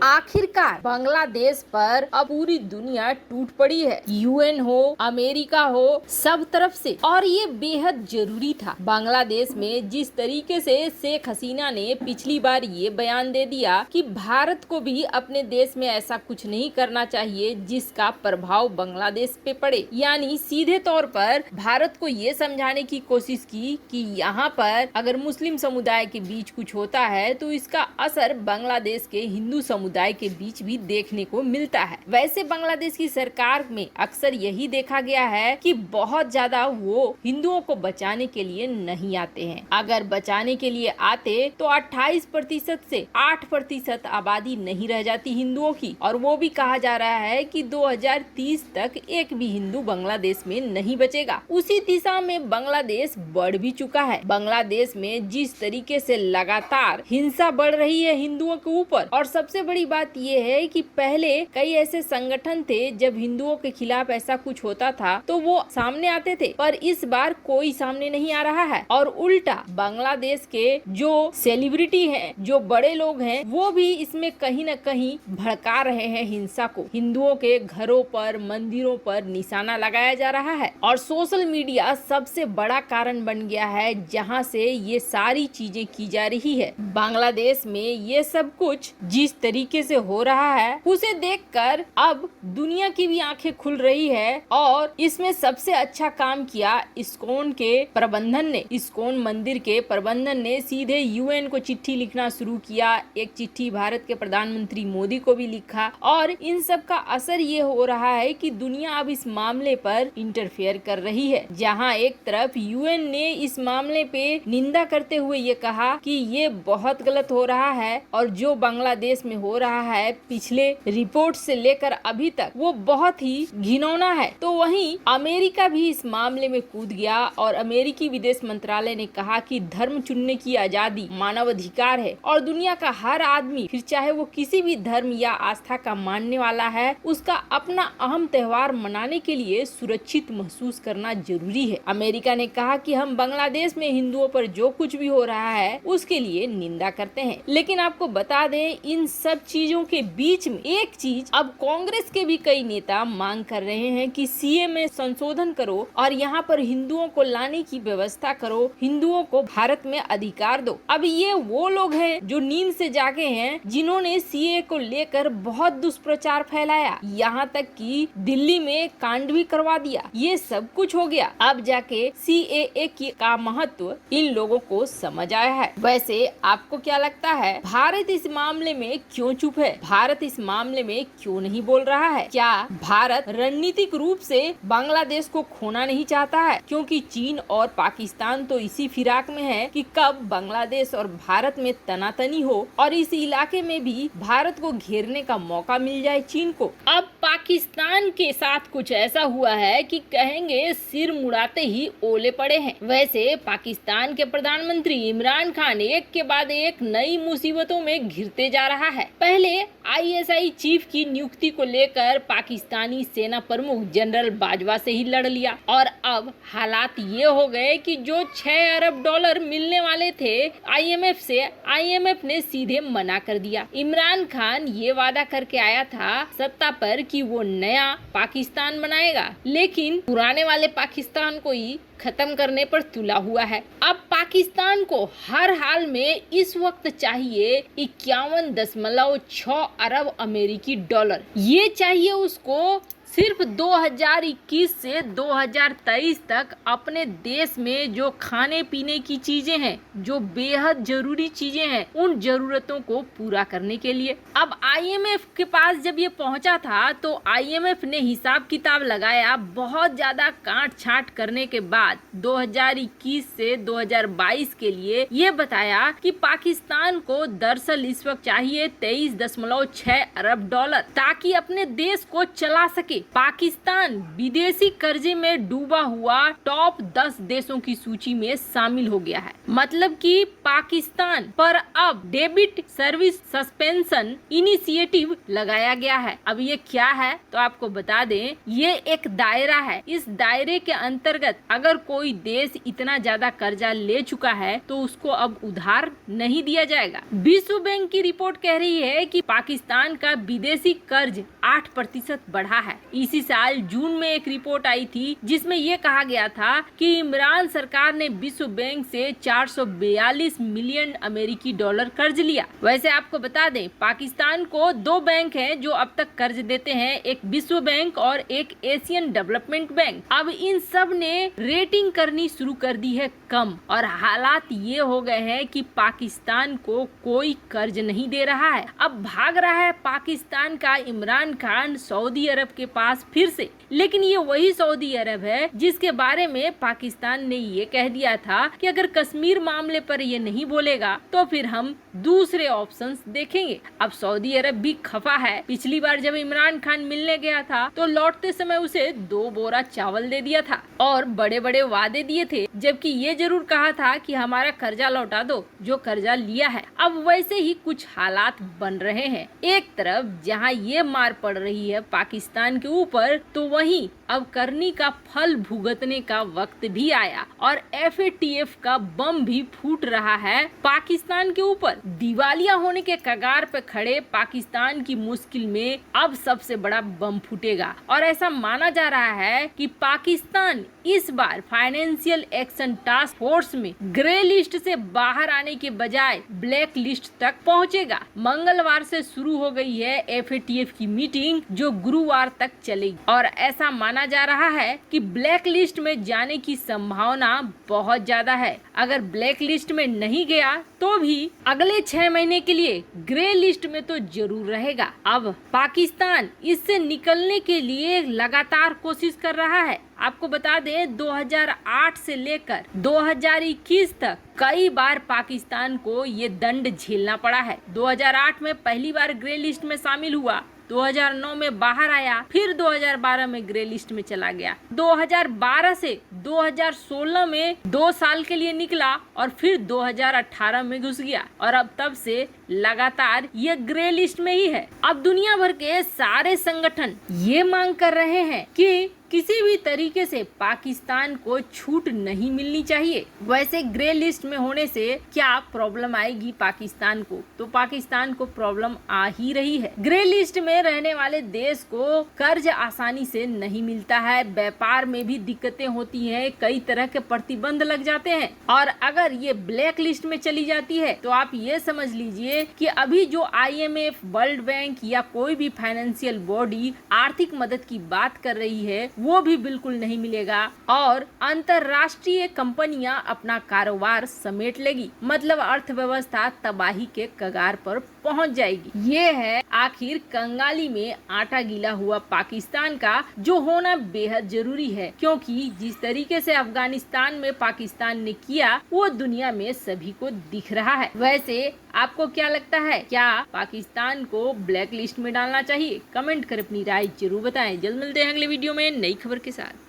आखिरकार बांग्लादेश पर अब पूरी दुनिया टूट पड़ी है। यूएन हो, अमेरिका हो, सब तरफ से। और ये बेहद जरूरी था। बांग्लादेश में जिस तरीके से शेख हसीना ने पिछली बार ये बयान दे दिया कि भारत को भी अपने देश में ऐसा कुछ नहीं करना चाहिए जिसका प्रभाव बांग्लादेश पे पड़े, यानी सीधे तौर पर भारत को ये समझाने की कोशिश की कि यहाँ पर अगर मुस्लिम समुदाय के बीच कुछ होता है तो इसका असर बांग्लादेश के हिंदू समुदाय के बीच भी देखने को मिलता है। वैसे बांग्लादेश की सरकार में अक्सर यही देखा गया है कि बहुत ज्यादा वो हिंदुओं को बचाने के लिए नहीं आते हैं। अगर बचाने के लिए आते तो 28% से 8% आबादी नहीं रह जाती हिंदुओं की। और वो भी कहा जा रहा है कि 2030 तक एक भी हिंदू बांग्लादेश में नहीं बचेगा। उसी दिशा में बांग्लादेश बढ़ भी चुका है। बांग्लादेश में जिस तरीके से लगातार हिंसा बढ़ रही है हिंदुओं के ऊपर, और सबसे बड़ी बात ये है कि पहले कई ऐसे संगठन थे जब हिंदुओं के खिलाफ ऐसा कुछ होता था तो वो सामने आते थे, पर इस बार कोई सामने नहीं आ रहा है। और उल्टा बांग्लादेश के जो सेलिब्रिटी हैं, जो बड़े लोग हैं, वो भी इसमें कहीं न कहीं भड़का रहे हैं हिंसा को। हिंदुओं के घरों पर, मंदिरों पर निशाना लगाया जा रहा है और सोशल मीडिया सबसे बड़ा कारण बन गया है जहां से ये सारी चीजें की जा रही है। बांग्लादेश में ये सब कुछ जिस तरीके से हो रहा है उसे देखकर अब दुनिया की भी आंखें खुल रही है। और इसमें सबसे अच्छा काम किया इस्कॉन के प्रबंधन ने। इस्कॉन मंदिर के प्रबंधन ने सीधे यूएन को चिट्ठी लिखना शुरू किया। एक चिट्ठी भारत के प्रधानमंत्री मोदी को भी लिखा और इन सब का असर ये हो रहा है कि दुनिया अब इस मामले पर इंटरफेयर कर रही है। जहां एक तरफ यूएन ने इस मामले पे निंदा करते हुए ये कहा कि ये बहुत गलत हो रहा है और जो बांग्लादेश में हो रहा है पिछले रिपोर्ट से लेकर अभी तक वो बहुत ही घिनौना है, तो वहीं अमेरिका भी इस मामले में कूद गया और अमेरिकी विदेश मंत्रालय ने कहा कि धर्म चुनने की आजादी मानव अधिकार है और दुनिया का हर आदमी, फिर चाहे वो किसी भी धर्म या आस्था का मानने वाला है, उसका अपना अहम त्योहार मनाने के लिए सुरक्षित महसूस करना जरूरी है। अमेरिका ने कहा कि हम बांग्लादेश में हिंदुओं पर जो कुछ भी हो रहा है उसके लिए निंदा करते हैं। लेकिन आपको बता दें, इन सब चीजों के बीच में एक चीज अब कांग्रेस के भी कई नेता मांग कर रहे हैं कि सीए में संशोधन करो और यहाँ पर हिंदुओं को लाने की व्यवस्था करो, हिंदुओं को भारत में अधिकार दो। अब ये वो लोग हैं जो नींद से जागे हैं, जिन्होंने सीए को लेकर बहुत दुष्प्रचार फैलाया, यहाँ तक कि दिल्ली में कांड भी करवा दिया। ये सब कुछ हो गया, अब जाके सीएए का महत्व इन लोगों को समझ आया है। वैसे आपको क्या लगता है, भारत इस मामले में क्यों चुप है? भारत इस मामले में क्यों नहीं बोल रहा है? क्या भारत रणनीतिक रूप से बांग्लादेश को खोना नहीं चाहता है? क्योंकि चीन और पाकिस्तान तो इसी फिराक में है कि कब बांग्लादेश और भारत में तनातनी हो और इस इलाके में भी भारत को घेरने का मौका मिल जाए चीन को। अब पाकिस्तान के साथ कुछ ऐसा हुआ है कि कहेंगे सिर मुड़ाते ही ओले पड़े हैं। वैसे पाकिस्तान के प्रधानमंत्री इमरान खान एक के बाद एक नई मुसीबतों में घिरते जा रहा है। पहले आईएसआई चीफ की नियुक्ति को लेकर पाकिस्तानी सेना प्रमुख जनरल बाजवा से ही लड़ लिया और अब हालात ये हो गए कि जो 6 अरब डॉलर मिलने वाले थे आईएमएफ से, आईएमएफ ने सीधे मना कर दिया। इमरान खान ये वादा करके आया था सत्ता पर कि वो नया पाकिस्तान बनाएगा, लेकिन पुराने वाले पाकिस्तान को ही खत्म करने पर तुला हुआ है। अब पाकिस्तान को हर हाल में इस वक्त चाहिए 51.6 अरब अमेरिकी डॉलर। ये चाहिए उसको सिर्फ 2021 से 2023 तक अपने देश में जो खाने पीने की चीजें हैं, जो बेहद जरूरी चीजें हैं, उन जरूरतों को पूरा करने के लिए। अब आईएमएफ के पास जब ये पहुंचा था तो आईएमएफ ने हिसाब किताब लगाया। बहुत ज्यादा काट छांट करने के बाद 2021 से 2022 के लिए ये बताया कि पाकिस्तान को दरअसल इस वक्त चाहिए 23.6 अरब डॉलर ताकि अपने देश को चला सके। पाकिस्तान विदेशी कर्जे में डूबा हुआ टॉप 10 देशों की सूची में शामिल हो गया है। मतलब कि पाकिस्तान पर अब डेबिट सर्विस सस्पेंशन इनिशिएटिव लगाया गया है। अब ये क्या है तो आपको बता दें, ये एक दायरा है। इस दायरे के अंतर्गत अगर कोई देश इतना ज्यादा कर्जा ले चुका है तो उसको अब उधार नहीं दिया जाएगा। विश्व बैंक की रिपोर्ट कह रही है कि पाकिस्तान का विदेशी कर्ज 8% बढ़ा है। इसी साल जून में एक रिपोर्ट आई थी जिसमें ये कहा गया था कि इमरान सरकार ने विश्व बैंक से 442 मिलियन अमेरिकी डॉलर कर्ज लिया। वैसे आपको बता दें, पाकिस्तान को 2 बैंक हैं जो अब तक कर्ज देते हैं, एक विश्व बैंक और एक एशियन डेवलपमेंट बैंक। अब इन सब ने रेटिंग करनी शुरू कर दी है कम, और हालात ये हो गए हैं कि पाकिस्तान को कोई कर्ज नहीं दे रहा है। अब भाग रहा है पाकिस्तान का इमरान खान सऊदी अरब के पास फिर से। लेकिन ये वही सऊदी अरब है जिसके बारे में पाकिस्तान ने ये कह दिया था कि अगर कश्मीर मामले पर ये नहीं बोलेगा तो फिर हम दूसरे ऑप्शंस देखेंगे। अब सऊदी अरब भी खफा है। पिछली बार जब इमरान खान मिलने गया था तो लौटते समय उसे 2 बोरा चावल दे दिया था और बड़े बड़े वादे दिए थे, जबकि ये जरूर कहा था कि हमारा कर्जा लौटा दो जो कर्जा लिया है। अब वैसे ही कुछ हालात बन रहे हैं। एक तरफ जहां ये मार पड़ रही है पाकिस्तान के ऊपर, तो वहीं अब करनी का फल भुगतने का वक्त भी आया और FATF का बम भी फूट रहा है पाकिस्तान के ऊपर। दिवालिया होने के कगार पे खड़े पाकिस्तान की मुश्किल में अब सबसे बड़ा बम फूटेगा और ऐसा माना जा रहा है कि पाकिस्तान इस बार फाइनेंशियल एक्शन टास्क फोर्स में ग्रे लिस्ट से बाहर आने के बजाय ब्लैक लिस्ट तक पहुंचेगा। मंगलवार से शुरू हो गई है FATF की मीटिंग जो गुरुवार तक चलेगी और ऐसा माना जा रहा है कि ब्लैक लिस्ट में जाने की संभावना बहुत ज्यादा है। अगर ब्लैक लिस्ट में नहीं गया तो भी अगले 6 महीने के लिए ग्रे लिस्ट में तो जरूर रहेगा। अब पाकिस्तान इससे निकलने के लिए लगातार कोशिश कर रहा है। आपको बता दें 2008 से लेकर 2021 तक कई बार पाकिस्तान को ये दंड झेलना पड़ा है। 2008 में पहली बार ग्रे लिस्ट में शामिल हुआ, 2009 में बाहर आया, फिर 2012 में ग्रे लिस्ट में चला गया, 2012 से 2016 में 2 साल के लिए निकला और फिर 2018 में घुस गया और अब तब से लगातार ये ग्रे लिस्ट में ही है। अब दुनिया भर के सारे संगठन ये मांग कर रहे हैं कि किसी भी तरीके से पाकिस्तान को छूट नहीं मिलनी चाहिए। वैसे ग्रे लिस्ट में होने से क्या प्रॉब्लम आएगी पाकिस्तान को, तो पाकिस्तान को प्रॉब्लम आ ही रही है। ग्रे लिस्ट में रहने वाले देश को कर्ज आसानी से नहीं मिलता है, व्यापार में भी दिक्कतें होती हैं, कई तरह के प्रतिबंध लग जाते हैं। और अगर ये ब्लैक लिस्ट में चली जाती है तो आप ये समझ लीजिए कि अभी जो IMF, वर्ल्ड बैंक या कोई भी फाइनेंशियल बॉडी आर्थिक मदद की बात कर रही है वो भी बिल्कुल नहीं मिलेगा और अंतरराष्ट्रीय कंपनियां अपना कारोबार समेट लेगी। मतलब अर्थव्यवस्था तबाही के कगार पर पहुंच जाएगी। ये है आखिर कंगाली में आटा गीला हुआ पाकिस्तान का, जो होना बेहद जरूरी है, क्योंकि जिस तरीके से अफगानिस्तान में पाकिस्तान ने किया वो दुनिया में सभी को दिख रहा है। वैसे आपको क्या लगता है, क्या पाकिस्तान को ब्लैक लिस्ट में डालना चाहिए? कमेंट कर अपनी राय जरूर बताएं। जल्द मिलते हैं अगले वीडियो में नई खबर के साथ।